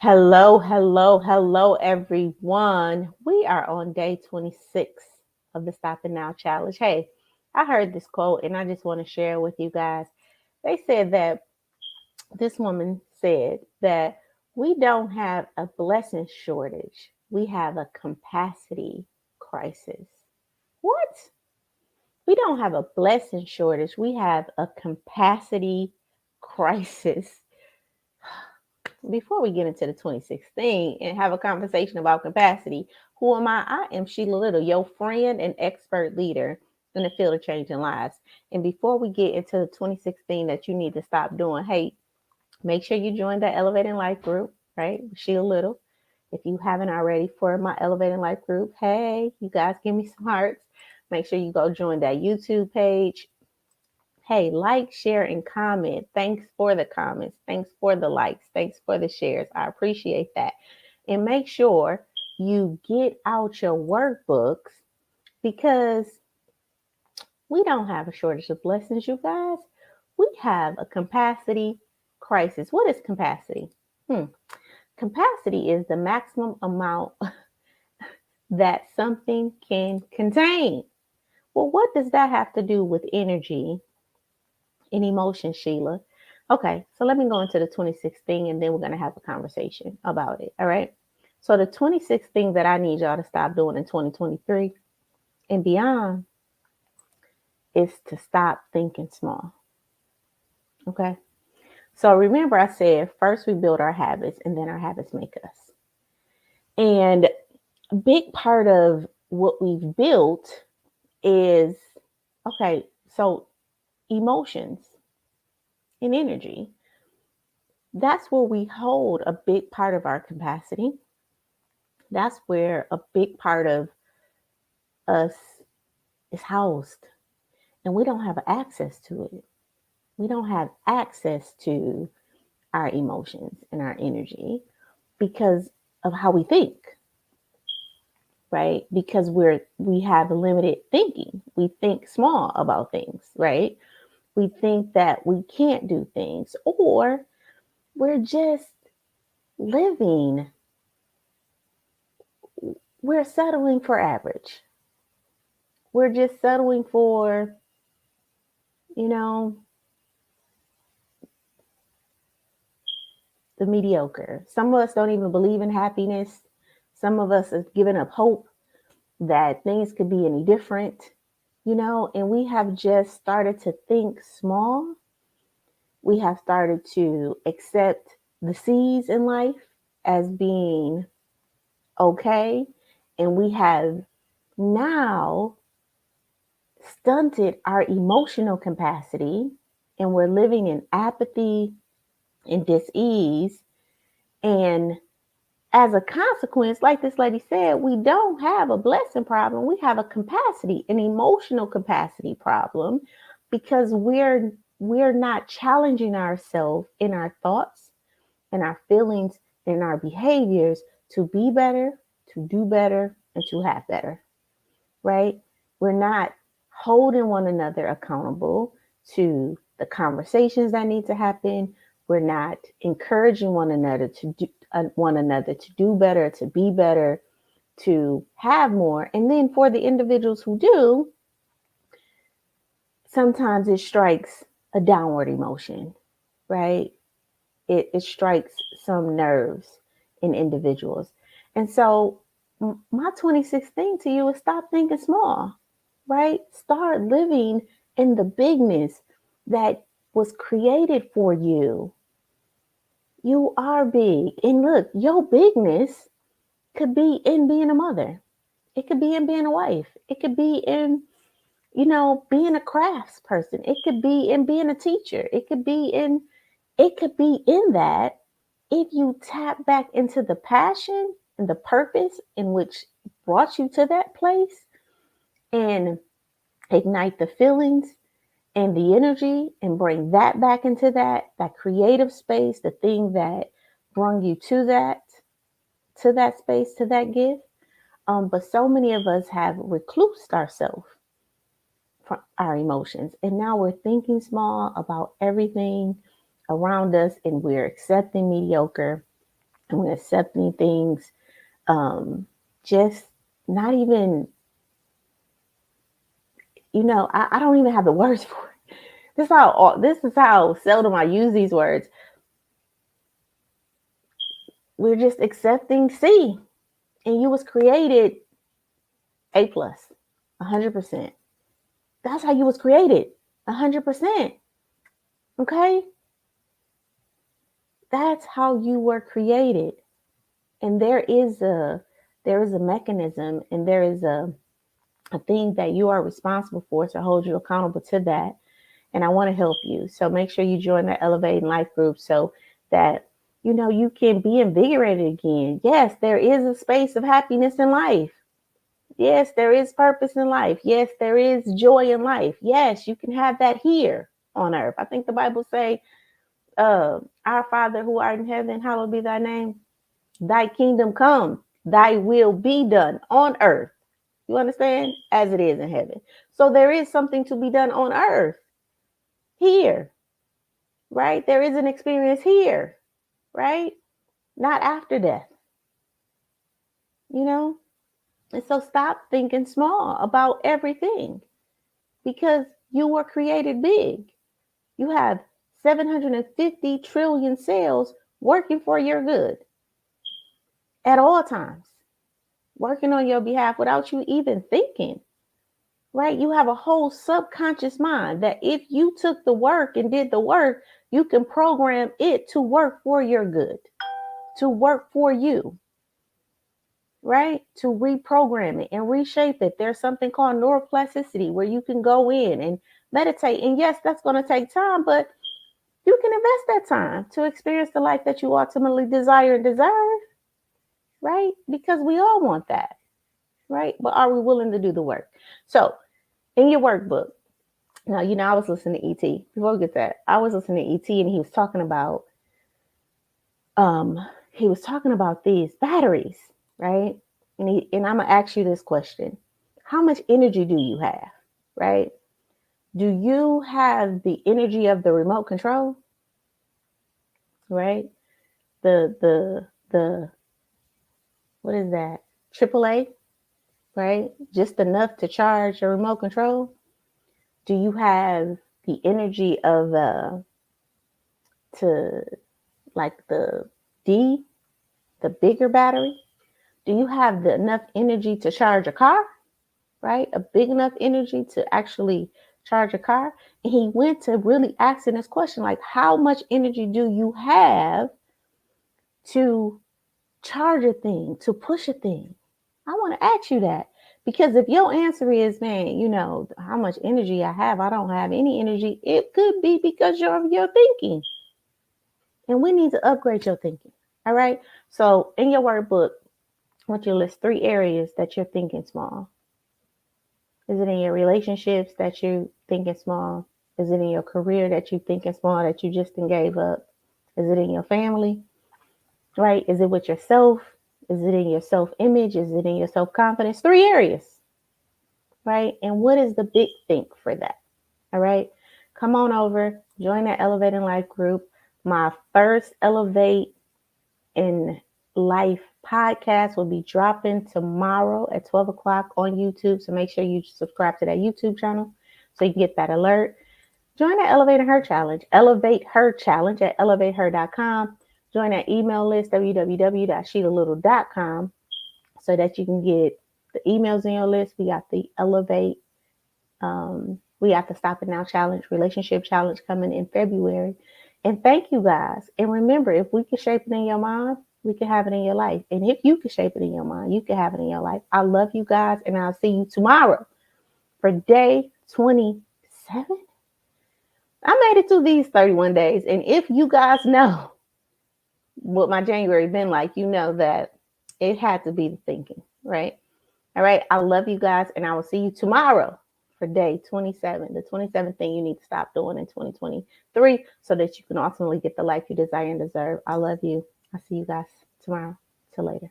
Hello, hello, hello, everyone. We are on day 26 of the Stop and Now Challenge. Hey, I heard this quote and I just want to share it with you guys. They said that this woman said that we don't have a blessing shortage, we have a capacity crisis. What? We don't have a blessing shortage, we have a capacity crisis. Before we get into the 2016 and have a conversation about capacity, who am I? I am Sheila Little, your friend and expert leader in the field of changing lives. And before we get into the 2016 that you need to stop doing, hey, make sure you join the Elevating Life group, right? Sheila Little. If you haven't already for my Elevating Life group, hey, you guys give me some hearts. Make sure you go join that YouTube page. Hey, like, share, and comment. Thanks for the comments. Thanks for the likes. Thanks for the shares. I appreciate that. And make sure you get out your workbooks because we don't have a shortage of blessings, you guys. We have a capacity crisis. What is capacity? Capacity is the maximum amount that something can contain. Well, what does that have to do with energy and emotion, Sheila? Okay, so let me go into the 2016 and then we're going to have a conversation about it. All right. So, the 26 things that I need y'all to stop doing in 2023 and beyond is to stop thinking small. Okay. So, remember, I said first we build our habits and then our habits make us. And a big part of what we've built is okay, so emotions and energy. That's where we hold a big part of our capacity. That's where a big part of us is housed. And we don't have access to it. We don't have access to our emotions and our energy because of how we think, right? Because we have limited thinking. We think small about things, right? We think that we can't do things, or we're just living, we're settling for average. We're just settling for, you know, the mediocre. Some of us don't even believe in happiness. Some of us have given up hope that things could be any different, and we have just started to think small. We have started to accept the C's in life as being okay. And we have now stunted our emotional capacity and we're living in apathy and dis-ease. And as a consequence, like this lady said, we don't have a blessing problem. We have a capacity, an emotional capacity problem, because we're not challenging ourselves in our thoughts and our feelings and our behaviors to be better, to do better, and to have better. Right? We're not holding one another accountable to the conversations that need to happen. We're not encouraging one another to do better, to be better, to have more. And then for the individuals who do, sometimes it strikes a downward emotion, right? It strikes some nerves in individuals. And so my 2016 to you is stop thinking small, right? Start living in the bigness that was created for you. You are big. And look, your bigness could be in being a mother. It could be in being a wife. It could be in, being a crafts person. It could be in being a teacher. It could be in that if you tap back into the passion and the purpose in which brought you to that place and ignite the feelings and the energy and bring that back into that creative space, the thing that brought you to that space, to that gift. But so many of us have reclused ourselves from our emotions. And now we're thinking small about everything around us and we're accepting mediocre. I'm accepting things, just not even, I don't even have the words for it. This is how seldom I use these words. We're just accepting C, and you was created A plus, 100%. That's how you was created, 100%. Okay, that's how you were created, and there is a mechanism, and there is a thing that you are responsible for to hold you accountable to that. And I want to help you. So make sure you join the Elevating Life group so that you can be invigorated again. Yes, there is a space of happiness in life. Yes, there is purpose in life. Yes, there is joy in life. Yes, you can have that here on earth. I think the Bible say, our Father who art in heaven, hallowed be thy name. Thy kingdom come, thy will be done on earth. You understand? As it is in heaven. So there is something to be done on earth here, right? There is an experience here, right? Not after death, you know? And so stop thinking small about everything, because you were created big. You have 750 trillion cells working for your good at all times, working on your behalf without you even thinking, right? You have a whole subconscious mind that if you took the work and did the work, you can program it to work for your good, to work for you, right? To reprogram it and reshape it. There's something called neuroplasticity where you can go in and meditate. And yes, that's going to take time, but you can invest that time to experience the life that you ultimately desire and deserve, right? Because we all want that, right? But are we willing to do the work? So, in your workbook, now, I was listening to ET. Before we get that, I was listening to ET, and um he was talking about these batteries, right? And I'm gonna ask you this question: how much energy do you have, right? Do you have the energy of the remote control, right? The what is that? AAA, right? Just enough to charge your remote control. Do you have the energy of to like the D, the bigger battery? Do you have enough energy to charge a car, right? A big enough energy to actually charge a car? And he went to really asking this question, like, how much energy do you have to charge a thing, to push a thing? I want to ask you that. Because if your answer is, man, how much energy I have, I don't have any energy, it could be because of your thinking. And we need to upgrade your thinking. All right. So in your workbook, I want you to list 3 areas that you're thinking small. Is it in your relationships that you're thinking small? Is it in your career that you're thinking small that you just gave up? Is it in your family? Right? Is it with yourself? Is it in your self-image? Is it in your self-confidence? 3 areas. Right? And what is the big think for that? All right. Come on over, join that Elevating Life group. My first Elevate in Life podcast will be dropping tomorrow at 12 o'clock on YouTube. So make sure you subscribe to that YouTube channel so you can get that alert. Join the Elevate Her Challenge, Elevate Her Challenge at elevateher.com. Join that email list, www.sheetalittle.com, so that you can get the emails in your list. We got the Elevate, we got the Stop It Now Challenge, Relationship Challenge coming in February. And thank you guys. And remember, if we can shape it in your mind, we can have it in your life. And if you can shape it in your mind, you can have it in your life. I love you guys, and I'll see you tomorrow for day 27. I made it through these 31 days. And if you guys know what my January been like, you know that it had to be the thinking, right? All right. I love you guys, and I will see you tomorrow for day 27, the 27th thing you need to stop doing in 2023 so that you can ultimately get the life you desire and deserve. I love you. I'll see you guys tomorrow. Till later.